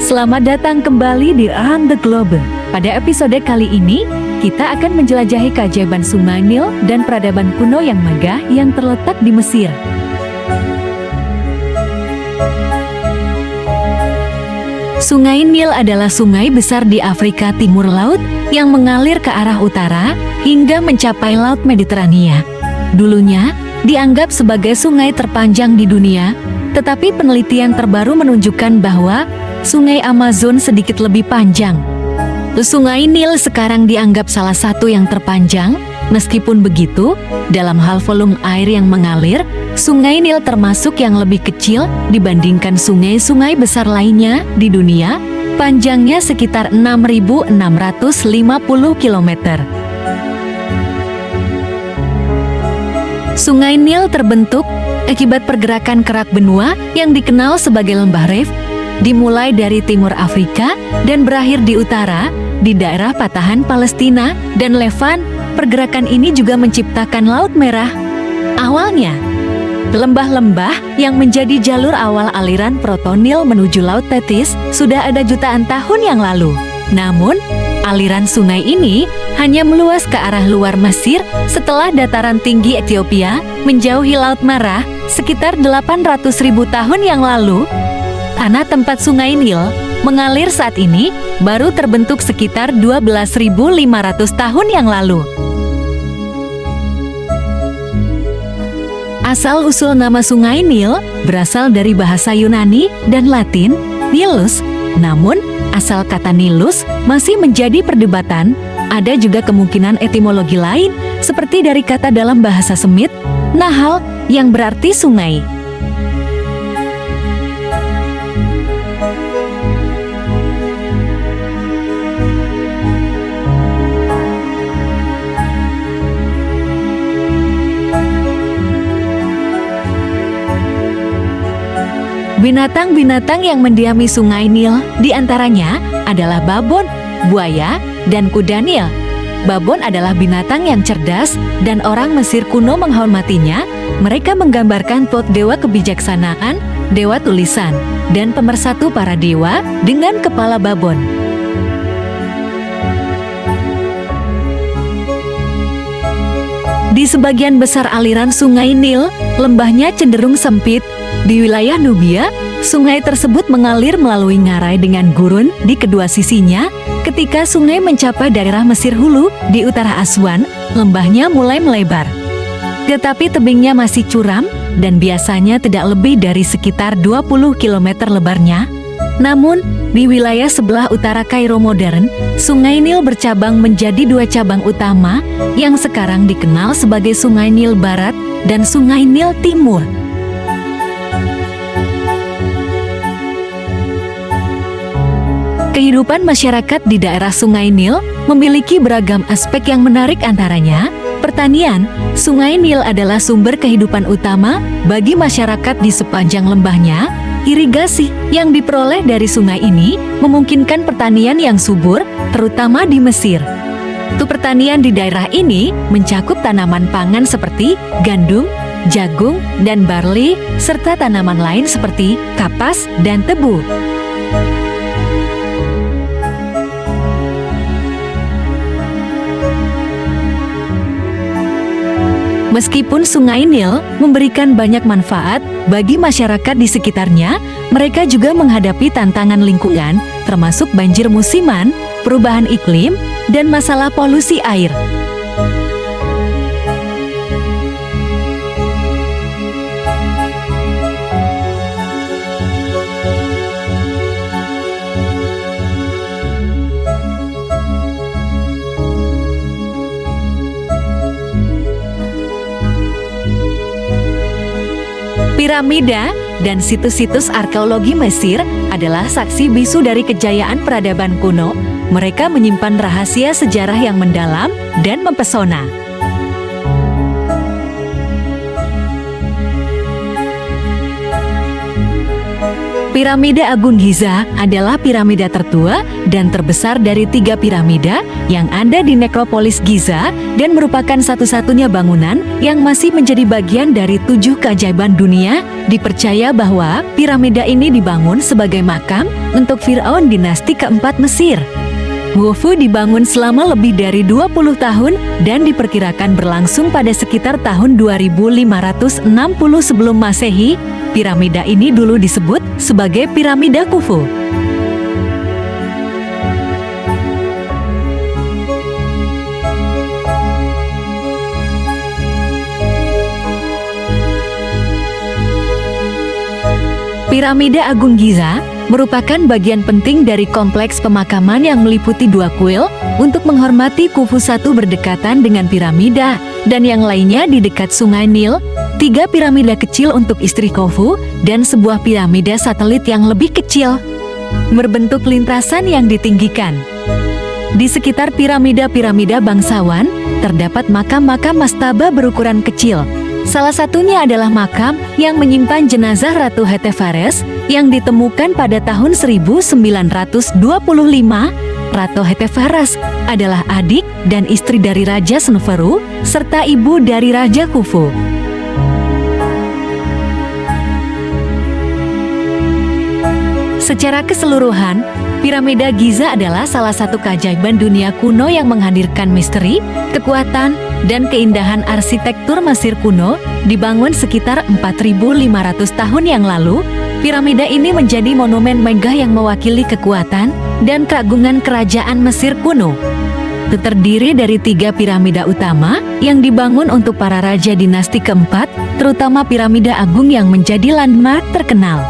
Selamat datang kembali di Around the Globe. Pada episode kali ini, kita akan menjelajahi keajaiban Sungai Nil dan peradaban kuno yang megah yang terletak di Mesir. Sungai Nil adalah sungai besar di Afrika Timur Laut yang mengalir ke arah utara hingga mencapai Laut Mediterania. Dulunya, dianggap sebagai sungai terpanjang di dunia, tetapi penelitian terbaru menunjukkan bahwa Sungai Amazon sedikit lebih panjang. Sungai Nil sekarang dianggap salah satu yang terpanjang. Meskipun begitu, dalam hal volume air yang mengalir, Sungai Nil termasuk yang lebih kecil dibandingkan sungai-sungai besar lainnya di dunia. Panjangnya sekitar 6.650 km. Sungai Nil terbentuk akibat pergerakan kerak benua yang dikenal sebagai lembah Rift, dimulai dari timur Afrika dan berakhir di utara, di daerah patahan Palestina dan Levan. Pergerakan ini juga menciptakan Laut Merah. Awalnya, lembah-lembah yang menjadi jalur awal aliran Proto-Nil menuju Laut Tethys sudah ada jutaan tahun yang lalu. Namun, aliran sungai ini hanya meluas ke arah luar Mesir setelah dataran tinggi Ethiopia menjauhi Laut Merah sekitar 800.000 tahun yang lalu. Tanah tempat Sungai Nil mengalir saat ini baru terbentuk sekitar 12.500 tahun yang lalu. Asal-usul nama Sungai Nil berasal dari bahasa Yunani dan Latin, Nilus. Namun, asal kata Nilus masih menjadi perdebatan. Ada juga kemungkinan etimologi lain, seperti dari kata dalam bahasa Semit, Nahal, yang berarti sungai. Binatang-binatang yang mendiami Sungai Nil diantaranya adalah babon, buaya, dan kuda Nil. Babon adalah binatang yang cerdas dan orang Mesir kuno menghormatinya. Mereka menggambarkan Thoth, dewa kebijaksanaan, dewa tulisan, dan pemersatu para dewa dengan kepala babon. Di sebagian besar aliran Sungai Nil, lembahnya cenderung sempit. Di wilayah Nubia, sungai tersebut mengalir melalui ngarai dengan gurun di kedua sisinya. Ketika sungai mencapai daerah Mesir Hulu di utara Aswan, lembahnya mulai melebar. Tetapi tebingnya masih curam dan biasanya tidak lebih dari sekitar 20 km lebarnya. Namun, di wilayah sebelah utara Kairo modern, Sungai Nil bercabang menjadi dua cabang utama yang sekarang dikenal sebagai Sungai Nil Barat dan Sungai Nil Timur. Kehidupan masyarakat di daerah Sungai Nil memiliki beragam aspek yang menarik, antaranya pertanian. Sungai Nil adalah sumber kehidupan utama bagi masyarakat di sepanjang lembahnya. Irigasi yang diperoleh dari sungai ini memungkinkan pertanian yang subur, terutama di Mesir. Pertanian di daerah ini mencakup tanaman pangan seperti gandum, jagung, dan barley, serta tanaman lain seperti kapas dan tebu. Meskipun Sungai Nil memberikan banyak manfaat bagi masyarakat di sekitarnya, mereka juga menghadapi tantangan lingkungan, termasuk banjir musiman, perubahan iklim, dan masalah polusi air. Piramida dan situs-situs arkeologi Mesir adalah saksi bisu dari kejayaan peradaban kuno. Mereka menyimpan rahasia sejarah yang mendalam dan mempesona. Piramida Agung Giza adalah piramida tertua dan terbesar dari 3 piramida yang ada di nekropolis Giza dan merupakan satu-satunya bangunan yang masih menjadi bagian dari 7 keajaiban dunia. Dipercaya bahwa piramida ini dibangun sebagai makam untuk Firaun dinasti keempat Mesir. Khufu dibangun selama lebih dari 20 tahun dan diperkirakan berlangsung pada sekitar tahun 2560 sebelum Masehi. Piramida ini dulu disebut sebagai piramida Khufu. Piramida Agung Giza merupakan bagian penting dari kompleks pemakaman yang meliputi 2 kuil untuk menghormati Khufu. 1 berdekatan dengan piramida dan yang lainnya di dekat Sungai Nil, 3 piramida kecil untuk istri Khufu, dan sebuah piramida satelit yang lebih kecil berbentuk lintasan yang ditinggikan. Di sekitar piramida-piramida bangsawan terdapat makam-makam mastaba berukuran kecil. Salah satunya adalah makam yang menyimpan jenazah Ratu Hetephares yang ditemukan pada tahun 1925. Ratu Hetephares adalah adik dan istri dari Raja Sneferu serta ibu dari Raja Khufu. Secara keseluruhan, piramida Giza adalah salah satu keajaiban dunia kuno yang menghadirkan misteri, kekuatan, dan keindahan arsitektur Mesir kuno. Dibangun sekitar 4.500 tahun yang lalu, piramida ini menjadi monumen megah yang mewakili kekuatan dan keagungan kerajaan Mesir kuno. Terdiri dari 3 piramida utama yang dibangun untuk para raja dinasti keempat, terutama piramida agung yang menjadi landmark terkenal.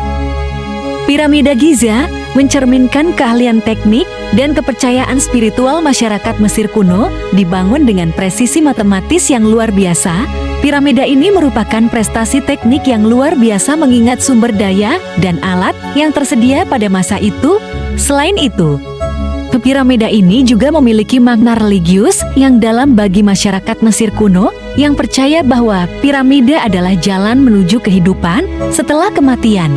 Piramida Giza mencerminkan keahlian teknik dan kepercayaan spiritual masyarakat Mesir kuno, dibangun dengan presisi matematis yang luar biasa. Piramida ini merupakan prestasi teknik yang luar biasa mengingat sumber daya dan alat yang tersedia pada masa itu. Selain itu, piramida ini juga memiliki makna religius yang dalam bagi masyarakat Mesir kuno yang percaya bahwa piramida adalah jalan menuju kehidupan setelah kematian.